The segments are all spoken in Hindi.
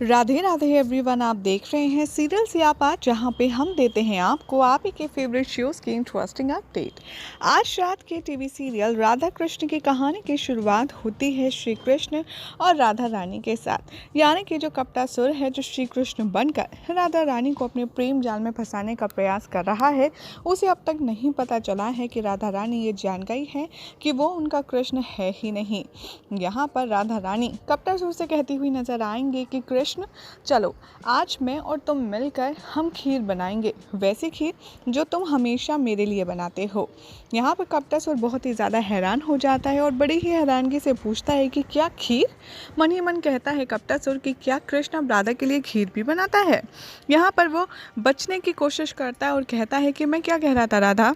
राधे राधे एवरीवन, आप देख रहे हैं सीरियल सियापा, जहां पे हम देते हैं आपको आप ही के फेवरेट शोज की इंटरेस्टिंग अपडेट। आज रात के टीवी सीरियल राधा कृष्ण की कहानी की शुरुआत होती है श्री कृष्ण और राधा रानी के साथ। यानी कि जो कपटासुर है, जो श्री कृष्ण बनकर राधा रानी को अपने प्रेम जाल में फंसाने का प्रयास कर रहा है, उसे अब तक नहीं पता चला है कि राधा रानी ये जान गई है कि वो उनका कृष्ण है ही नहीं। यहाँ पर राधा रानी कपटासुर से कहती हुई नजर आएंगे कि कृष्ण, चलो आज मैं और तुम मिलकर हम खीर बनाएंगे, वैसी खीर जो तुम हमेशा मेरे लिए बनाते हो। यहाँ पर कपटासुर बहुत ही ज़्यादा हैरान हो जाता है और बड़ी ही हैरानगी से पूछता है कि क्या खीर? मन ही मन कहता है कपटासुर कि क्या कृष्ण अब राधा के लिए खीर भी बनाता है। यहाँ पर वो बचने की कोशिश करता है और कहता है कि मैं क्या कह रहा था राधा,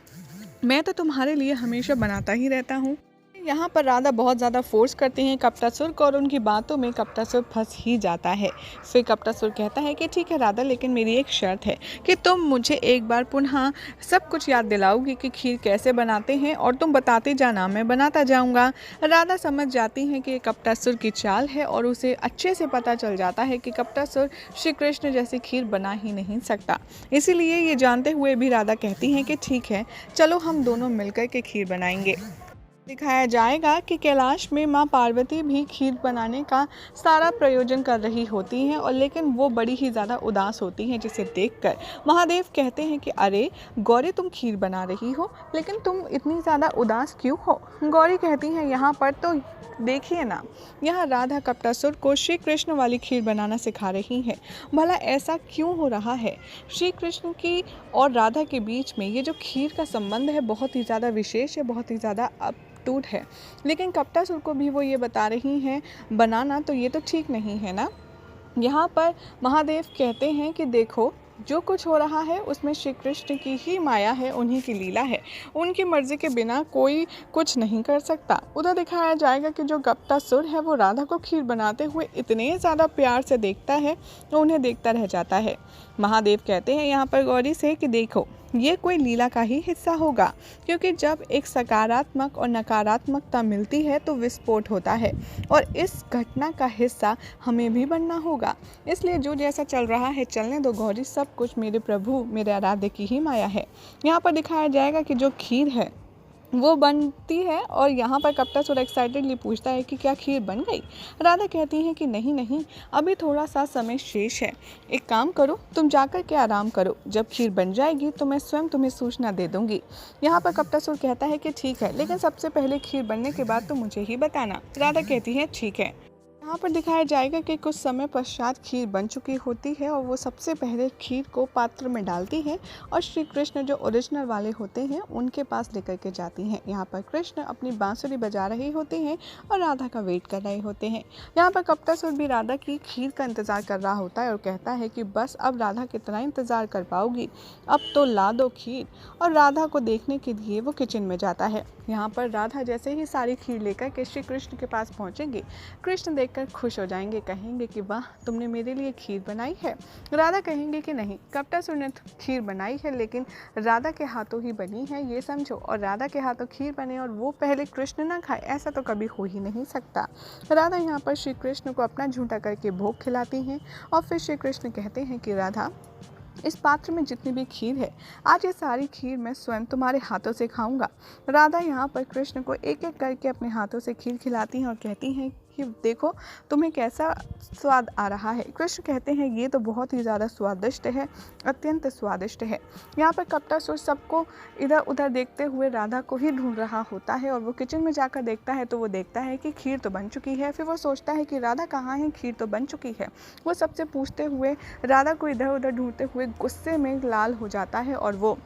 मैं तो तुम्हारे लिए हमेशा बनाता ही रहता हूँ। यहाँ पर राधा बहुत ज़्यादा फोर्स करती हैं कपटासुर को और उनकी बातों में कपटासुर फंस ही जाता है। फिर कपटासुर कहता है कि ठीक है राधा, लेकिन मेरी एक शर्त है कि तुम मुझे एक बार पुनः सब कुछ याद दिलाओगी कि खीर कैसे बनाते हैं, और तुम बताते जाना, मैं बनाता जाऊँगा। राधा समझ जाती हैं कि ये कपटासुर की चाल है और उसे अच्छे से पता चल जाता है कि कपटासुर श्री कृष्ण जैसी खीर बना ही नहीं सकता। इसीलिए ये जानते हुए भी राधा कहती हैं कि ठीक है, चलो हम दोनों मिलकर के खीर बनाएंगे। दिखाया जाएगा कि कैलाश में मां पार्वती भी खीर बनाने का सारा प्रयोजन कर रही होती हैं, और लेकिन वो बड़ी ही ज़्यादा उदास होती हैं, जिसे देखकर महादेव कहते हैं कि अरे गौरी, तुम खीर बना रही हो लेकिन तुम इतनी ज़्यादा उदास क्यों हो। गौरी कहती हैं यहाँ पर तो देखिए ना, यहाँ राधा कपटासुर को श्री कृष्ण वाली खीर बनाना सिखा रही है। भला ऐसा क्यों हो रहा है? श्री कृष्ण की और राधा के बीच में ये जो खीर का संबंध है बहुत ही ज़्यादा विशेष है, बहुत ही ज़्यादा टूट है, लेकिन कपटासुर को भी वो ये बता रही हैं बनाना तो ये तो ठीक नहीं है ना। यहाँ पर महादेव कहते हैं कि देखो, जो कुछ हो रहा है उसमें श्री कृष्ण की ही माया है, उन्हीं की लीला है, उनकी मर्जी के बिना कोई कुछ नहीं कर सकता। उधर दिखाया जाएगा कि जो कपटासुर है वो राधा को खीर बनाते हुए इतने ज़्यादा प्यार से देखता है तो उन्हें देखता रह जाता है। महादेव कहते हैं यहाँ पर गौरी से कि देखो, ये कोई लीला का ही हिस्सा होगा, क्योंकि जब एक सकारात्मक और नकारात्मकता मिलती है तो विस्फोट होता है, और इस घटना का हिस्सा हमें भी बनना होगा। इसलिए जो जैसा चल रहा है चलने दो गौरी, सब कुछ मेरे प्रभु, मेरे आराध्य की ही माया है। यहाँ पर दिखाया जाएगा कि जो खीर है वो बनती है, और यहाँ पर कपटासुर एक्साइटेडली पूछता है कि क्या खीर बन गई। राधा कहती है कि नहीं नहीं, अभी थोड़ा सा समय शेष है, एक काम करो, तुम जाकर के आराम करो, जब खीर बन जाएगी तो मैं स्वयं तुम्हें सूचना दे दूंगी। यहाँ पर कपटासुर कहता है कि ठीक है, लेकिन सबसे पहले खीर बनने के बाद तो मुझे ही बताना। राधा कहती है ठीक है। यहाँ पर दिखाया जाएगा कि कुछ समय पश्चात खीर बन चुकी होती है, और वो सबसे पहले खीर को पात्र में डालती है और श्री कृष्ण जो ओरिजिनल वाले होते हैं उनके पास लेकर के जाती हैं। यहाँ पर कृष्ण अपनी बांसुरी बजा रहे होते हैं और राधा का वेट कर रहे होते हैं। यहाँ पर कपटासुर भी राधा की खीर का इंतज़ार कर रहा होता है और कहता है कि बस अब राधा कितना इंतज़ार कर पाओगी, अब तो ला दो खीर। और राधा को देखने के लिए वो किचन में जाता है। यहाँ पर राधा जैसे ही सारी खीर लेकर के श्री कृष्ण के पास पहुँचेंगे, कृष्ण देखकर खुश हो जाएंगे, कहेंगे कि वाह, तुमने मेरे लिए खीर बनाई है। राधा कहेंगे कि नहीं, कपटासुर ने खीर बनाई है लेकिन राधा के हाथों ही बनी है, ये समझो, और राधा के हाथों खीर बने और वो पहले कृष्ण ना खाए, ऐसा तो कभी हो ही नहीं सकता। राधा यहाँ पर श्री कृष्ण को अपना झूठा करके भोग खिलाती हैं, और फिर श्री कृष्ण कहते हैं कि राधा, इस पात्र में जितनी भी खीर है, आज ये सारी खीर मैं स्वयं तुम्हारे हाथों से खाऊंगा। राधा यहाँ पर कृष्ण को एक एक करके अपने हाथों से खीर खिलाती हैं और कहती हैं कि देखो तुम्हें कैसा स्वाद आ रहा है। कृष्ण कहते हैं ये तो बहुत ही ज़्यादा स्वादिष्ट है, अत्यंत स्वादिष्ट है। यहाँ पर कपटासुर सबको इधर उधर देखते हुए राधा को ही ढूंढ रहा होता है, और वो किचन में जाकर देखता है तो वो देखता है कि खीर तो बन चुकी है। फिर वो सोचता है कि राधा कहाँ है, खीर तो बन चुकी है। वो सबसे पूछते हुए राधा को इधर उधर ढूंढते हुए गुस्से में लाल हो जाता है, और वो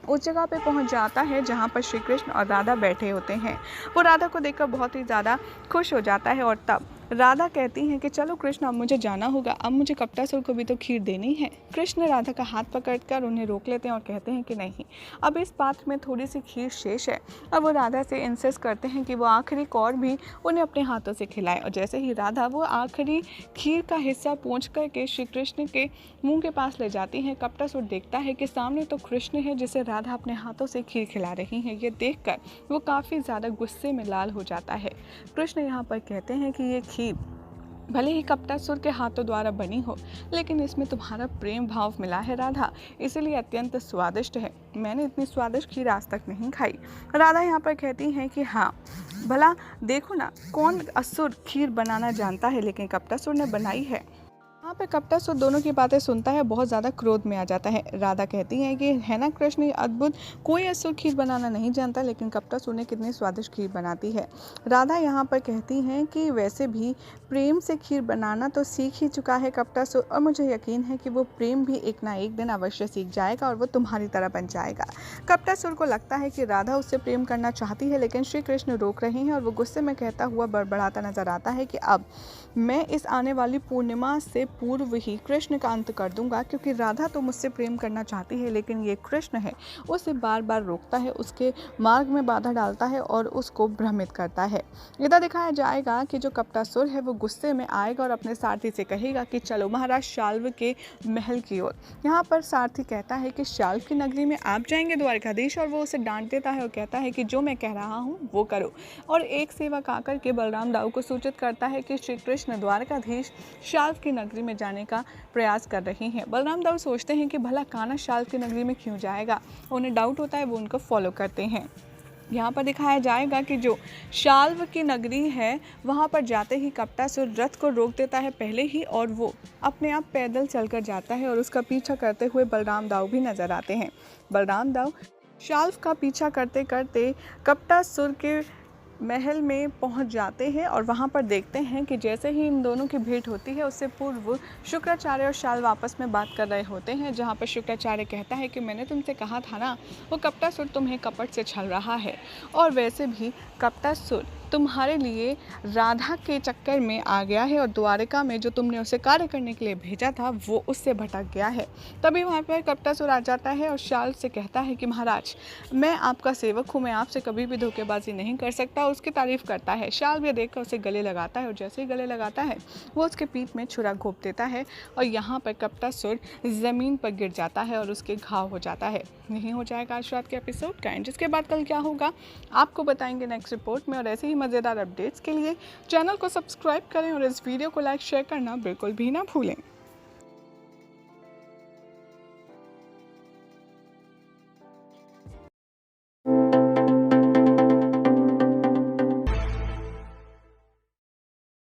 उस जगह पे पहुंच जाता है जहां पर श्री कृष्ण और राधा बैठे होते हैं। वो राधा को देखकर बहुत ही ज़्यादा खुश हो जाता है, और तब राधा कहती हैं कि चलो कृष्ण, अब मुझे जाना होगा, अब मुझे कपटासुर को भी तो खीर देनी है। कृष्ण राधा का हाथ पकड़कर उन्हें रोक लेते हैं और कहते हैं कि नहीं, अब इस पात्र में थोड़ी सी खीर शेष है। अब वो राधा से इंसिस्ट करते हैं कि वो आखिरी कौर भी उन्हें अपने हाथों से खिलाए, और जैसे ही राधा वो आखिरी खीर का हिस्सा पहुँच करके श्री कृष्ण के मुँह के पास ले जाती हैं, कपटासुर देखता है कि सामने तो कृष्ण है जिसे राधा अपने हाथों से खीर खिला रही हैं। ये देखकर वो काफ़ी ज़्यादा गुस्से में लाल हो जाता है। कृष्ण यहाँ पर कहते हैं कि ये खीर भले ही कपटासुर के हाथों द्वारा बनी हो, लेकिन इसमें तुम्हारा प्रेम भाव मिला है राधा, इसीलिए अत्यंत स्वादिष्ट है। मैंने इतनी स्वादिष्ट खीर आज तक नहीं खाई। राधा यहाँ पर कहती हैं कि हाँ, भला देखो ना, कौन असुर खीर बनाना जानता है, लेकिन कपटासुर ने बनाई है। यहाँ पे कपटासुर दोनों की बातें सुनता है, बहुत ज़्यादा क्रोध में आ जाता है। राधा कहती है कि है ना कृष्ण, ये अद्भुत, कोई असुर खीर बनाना नहीं जानता, लेकिन कपटासुर ने कितनी स्वादिष्ट खीर बनाती है। राधा यहाँ पर कहती हैं कि वैसे भी प्रेम से खीर बनाना तो सीख ही चुका है कपटासुर, और मुझे यकीन है कि वो प्रेम भी एक ना एक दिन अवश्य सीख जाएगा और वो तुम्हारी तरह बन जाएगा। कपटासुर को लगता है कि राधा उससे प्रेम करना चाहती है, लेकिन श्री कृष्ण रोक रहे हैं और वो गुस्से में कहता हुआ बड़बड़ाता नजर आता है कि अब मैं इस आने वाली पूर्णिमा से पूर्व ही कृष्ण का अंत कर दूंगा, क्योंकि राधा तो मुझसे प्रेम करना चाहती है, लेकिन ये कृष्ण है उसे बार बार रोकता है, उसके मार्ग में बाधा डालता है और उसको भ्रमित करता है। इधर दिखाया जाएगा कि जो कपटासुर है वो गुस्से में आएगा और अपने सारथी से कहेगा कि चलो महाराज शाल्व के महल की ओर। यहाँ पर सारथी कहता है कि शाल्व की नगरी में आप जाएंगे द्वारकाधीश, और वो उसे डांट देता है और कहता है कि जो मैं कह रहा हूँ वो करो। और एक सेवक आकर के बलराम दाऊ को सूचित करता है कि श्री कृष्ण द्वारकाधीश शाल्व की नगरी में जाने का प्रयास कर रहे हैं। बलराम दाऊ सोचते हैं कि भला कान्हा शाल्व की नगरी में क्यों जाएगा, उन्हें डाउट होता है, वो उनको फॉलो करते हैं। यहाँ पर दिखाया जाएगा कि जो शाल्व की नगरी है वहाँ पर जाते ही कपटासुर रथ को रोक देता है पहले ही, और वो अपने आप पैदल चलकर जाता है और उसका पीछा करते हुए बलराम दाऊ भी नजर आते हैं। बलराम दाऊ शाल्व का पीछा करते करते कपटासुर के महल में पहुंच जाते हैं और वहां पर देखते हैं कि जैसे ही इन दोनों की भेंट होती है उससे पूर्व शुक्राचार्य और शाल्व आपस में बात कर रहे होते हैं, जहां पर शुक्राचार्य कहता है कि मैंने तुमसे कहा था ना, वो कपटासुर तुम्हें कपट से छल रहा है, और वैसे भी कपटासुर तुम्हारे लिए राधा के चक्कर में आ गया है और द्वारका में जो तुमने उसे कार्य करने के लिए भेजा था वो उससे भटक गया है। तभी वहाँ पर कपटासुर आ जाता है और शाल्व से कहता है कि महाराज, मैं आपका सेवक हूँ, मैं आपसे कभी भी धोखेबाजी नहीं कर सकता। उसकी तारीफ करता है। शाल्व ये देखकर उसे गले लगाता है और जैसे ही गले लगाता है वो उसके पीठ में छुरा घोंप देता है और यहाँ पर कपटासुर ज़मीन पर गिर जाता है और उसके घाव हो जाता है। यही हो जाएगा आज रात के एपिसोड का एंड। जिसके बाद कल क्या होगा आपको बताएंगे नेक्स्ट रिपोर्ट में, और ऐसे ही मज़ेदार अपडेट्स के लिए चैनल को सब्सक्राइब करें और इस वीडियो को लाइक शेयर करना बिल्कुल भी ना भूलें।